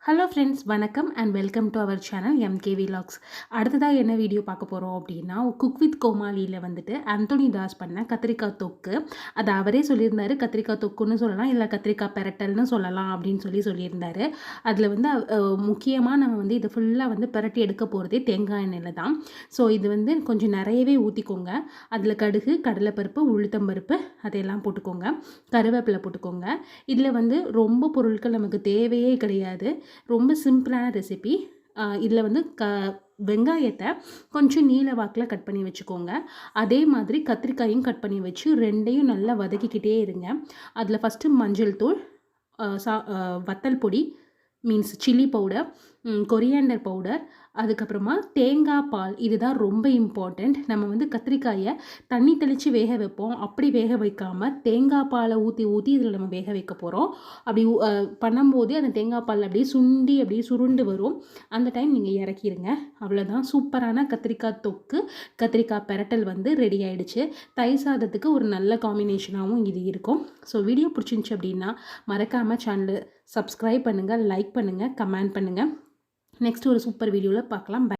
Hello friends, வணக்கம் and welcome to our channel MKV logs. அடுத்ததாக என்ன வீடியோ பார்க்க போகிறோம் அப்படின்னா, குக் வித் கோமாளியில் வந்துட்டு ஆந்தோனி தாஸ் பண்ண கத்திரிக்காய் தொக்கு. அது அவரே சொல்லியிருந்தாரு, கத்திரிக்காய் தொக்குன்னு சொல்லலாம், இல்லை கத்திரிக்காய் பெரட்டல்னு சொல்லலாம் அப்படின்னு சொல்லியிருந்தாரு. அதில் வந்து முக்கியமாக நம்ம வந்து இதை ஃபுல்லாக வந்து பெரட்டி எடுக்க போகிறதே தேங்காய் எண்ணெயில் தான். ஸோ இது வந்து கொஞ்சம் நிறையவே ஊற்றிக்கோங்க. அதில் கடுகு, கடலைப்பருப்பு, உளுத்தம்பருப்பு அதையெல்லாம் போட்டுக்கோங்க. கருவேப்பிலை போட்டுக்கோங்க. இதில் வந்து ரொம்ப பொருட்கள் நமக்கு தேவையே கிடையாது. ரொம்ப சிம்பிளான ரெசிபி. இதில் வந்து வெங்காயத்தை கொஞ்சம் நீல வாக்கில் கட் பண்ணி வச்சுக்கோங்க. அதே மாதிரி கத்திரிக்காயும் கட் பண்ணி வச்சு ரெண்டையும் நல்லா வதக்கிக்கிட்டே இருங்க. அதில் ஃபஸ்ட்டு மஞ்சள் தூள், வத்தல் பொடி means chilli powder, coriander powder, அதுக்கப்புறமா தேங்காய் பால். இதுதான் ரொம்ப இம்பார்ட்டண்ட். நம்ம வந்து கத்திரிக்காயை தண்ணி தெளித்து வேக வைப்போம். அப்படி வேக வைக்காமல் தேங்காய் பாலை ஊற்றி இதில் நம்ம வேக வைக்க போகிறோம். அப்படி பண்ணும்போது அந்த தேங்காய் பால் அப்படியே சுருண்டு வரும். அந்த டைம் நீங்கள் இறக்கிடுங்க. அவ்வளோதான், சூப்பரான கத்திரிக்காய் தொக்கு, கத்திரிக்காய் பெரட்டல் வந்து ரெடி ஆகிடுச்சு. தயிர் சாதத்துக்கு ஒரு நல்ல காம்பினேஷனாகவும் இது இருக்கும். ஸோ வீடியோ பிடிச்சிருந்துச்சி அப்படின்னா மறக்காமல் சேனலை சப்ஸ்கிரைப் பண்ணுங்கள், லைக் பண்ணுங்கள், கமெண்ட் பண்ணுங்கள். நெக்ஸ்ட் ஒரு சூப்பர் வீடியோவில் பார்க்கலாம்.